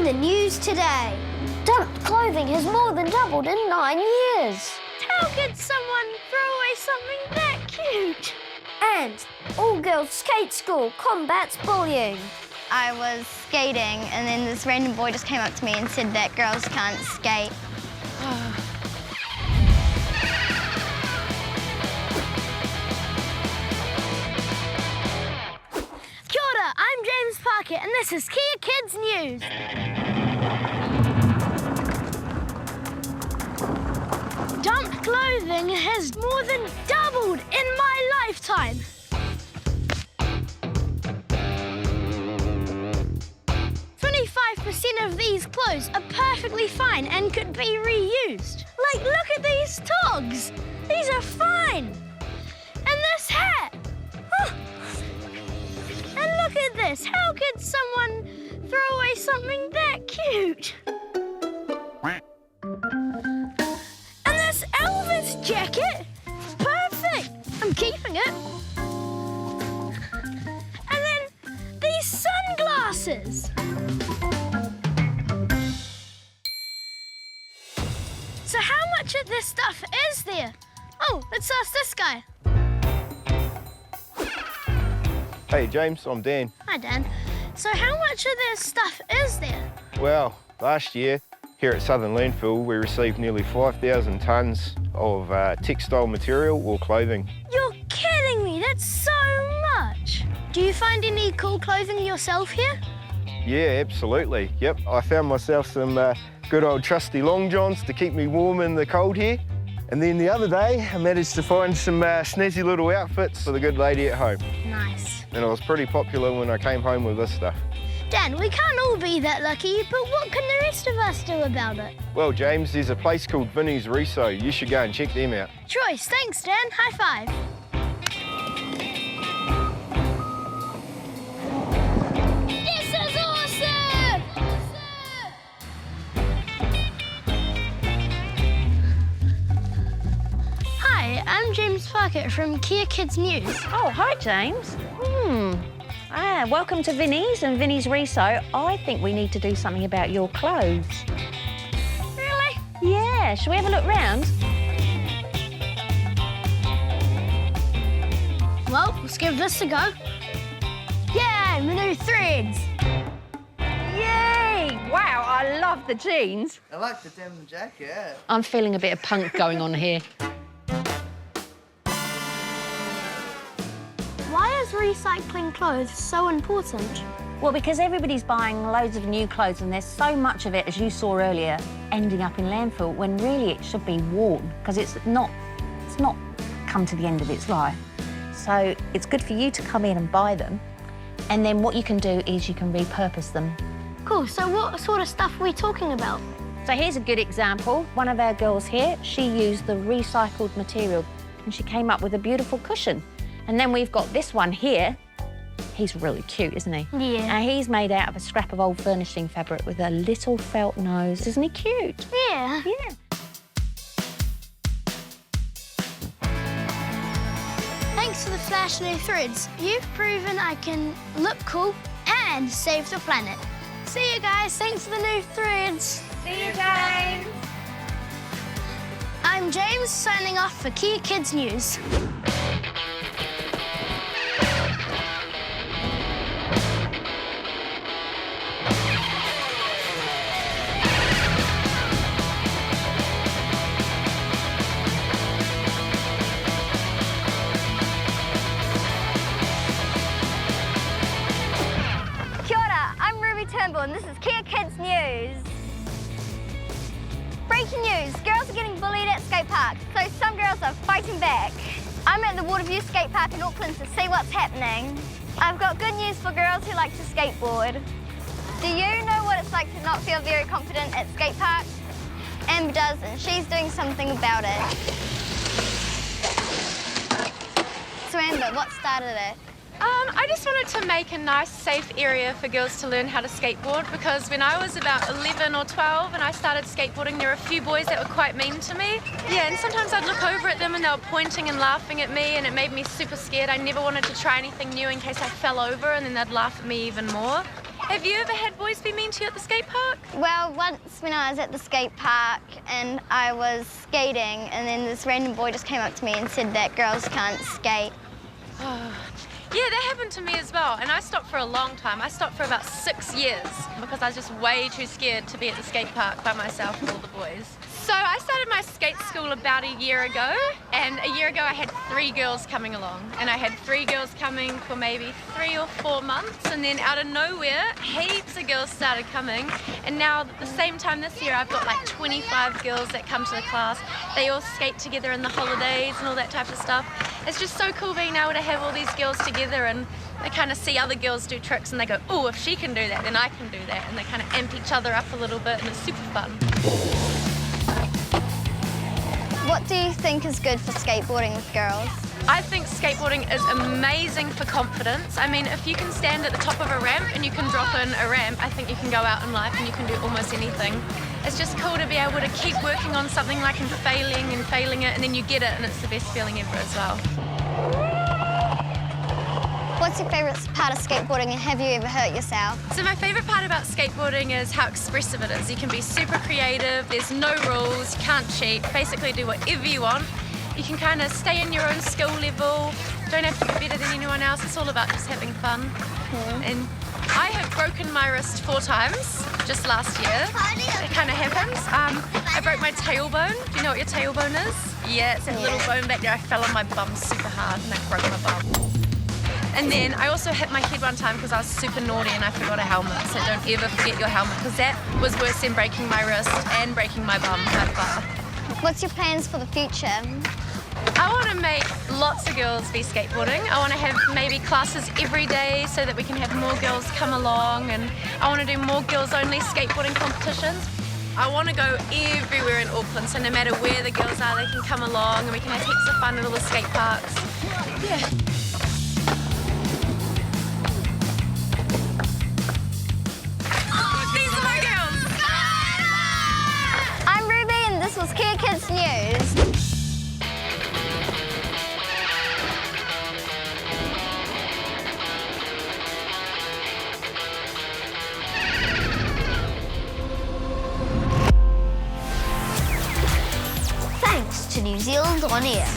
In the news today, dumped clothing has more than doubled in 9 years. How could someone throw away something that cute? And all-girls skate school combats bullying. I was skating and then this random boy just came up to me and said that girls can't skate. Kia ora, I'm James Parker and this is KEA Kids News. Dumped clothing has more than doubled in my lifetime. 25% of these clothes are perfectly fine and could be reused. Like, look at these togs. These are fine. And this hat. Oh. And look at this. How could someone throw away something that cute? And this Elvis jacket. Perfect. I'm keeping it. And then these sunglasses. So how much of this stuff is there? Oh, let's ask this guy. Hey James, I'm Dan. Hi, Dan. So how much of this stuff is there? Well, last year here at Southern Landfill we received nearly 5,000 tonnes of textile material or clothing. You're kidding me, that's so much. Do you find any cool clothing yourself here? Yeah, absolutely. Yep, I found myself some good old trusty long johns to keep me warm in the cold here. And then the other day I managed to find some snazzy little outfits for the good lady at home. Nice. And I was pretty popular when I came home with this stuff. Dan, we can't all be that lucky, but what can the rest of us do about it? Well, James, there's a place called Vinnie's Reso. You should go and check them out. Choice, thanks, Dan. High five. This is awesome! Hi, I'm James Parker from KEA Kids News. Oh, hi, James. Welcome to Vinnie's and Vinnie's Reso. I think we need to do something about your clothes. Really? Yeah, shall we have a look round? Well, let's give this a go. Yay, my new threads. Yay! Wow, I love the jeans. I like the denim jacket. I'm feeling a bit of punk going on here. Why is recycling clothes so important? Well, because everybody's buying loads of new clothes and there's so much of it, as you saw earlier, ending up in landfill when really it should be worn because it's not come to the end of its life. So it's good for you to come in and buy them, and then what you can do is you can repurpose them. Cool, so what sort of stuff are we talking about? So here's a good example. One of our girls here, she used the recycled material and she came up with a beautiful cushion. And then we've got this one here. He's really cute, isn't he? Yeah. And he's made out of a scrap of old furnishing fabric with a little felt nose. Isn't he cute? Yeah. Yeah. Thanks for the flash new threads. You've proven I can look cool and save the planet. See you guys, thanks for the new threads. See you, James. I'm James, signing off for KEA Kids News. Turnbull, and this is KEA Kids News. Breaking news, girls are getting bullied at skateparks, so some girls are fighting back. I'm at the Waterview skatepark in Auckland to see what's happening. I've got good news for girls who like to skateboard. Do you know what it's like to not feel very confident at skateparks? Amber does, and she's doing something about it. So Amber, what started it? I just wanted to make a nice, safe area for girls to learn how to skateboard because when I was about 11 or 12 and I started skateboarding, there were a few boys that were quite mean to me. Yeah, and sometimes I'd look over at them and they were pointing and laughing at me and it made me super scared. I never wanted to try anything new in case I fell over and then they'd laugh at me even more. Have you ever had boys be mean to you at the skate park? Well, once when I was at the skate park and I was skating, and then this random boy just came up to me and said that girls can't skate. Yeah, that happened to me as well, and I stopped for a long time. I stopped for about 6 years because I was just way too scared to be at the skate park by myself with all the boys. So I started my skate school about a year ago, and a year ago I had 3 girls coming along, and I had 3 girls coming for maybe 3 or 4 months, and then out of nowhere, heaps of girls started coming, and now at the same time this year I've got like 25 girls that come to the class. They all skate together in the holidays and all that type of stuff. It's just so cool being able to have all these girls together, and they kind of see other girls do tricks and they go, oh, if she can do that, then I can do that, and they kind of amp each other up a little bit, and it's super fun. What do you think is good for skateboarding with girls? I think skateboarding is amazing for confidence. I mean, if you can stand at the top of a ramp and you can drop in a ramp, I think you can go out in life and you can do almost anything. It's just cool to be able to keep working on something like and failing it, and then you get it, and it's the best feeling ever as well. What's your favourite part of skateboarding, and have you ever hurt yourself? So my favourite part about skateboarding is how expressive it is. You can be super creative, there's no rules, you can't cheat, basically do whatever you want. You can kind of stay in your own skill level, don't have to be better than anyone else, it's all about just having fun. And I have broken my wrist 4 times just last year. It kind of happens. I broke my tailbone. Do you know what your tailbone is? Yeah, it's that little bone back there. I fell on my bum super hard and I broke my bum. And then I also hit my head one time because I was super naughty and I forgot a helmet. So don't ever forget your helmet, because that was worse than breaking my wrist and breaking my bum by far. What's your plans for the future? I want to make lots of girls be skateboarding. I want to have maybe classes every day so that we can have more girls come along, and I want to do more girls-only skateboarding competitions. I want to go everywhere in Auckland, so no matter where the girls are, they can come along and we can have heaps of fun at all the skate parks. Yeah. These are my girls! I'm Ruby and this was KEA Kids News. Thanks to New Zealand On Air.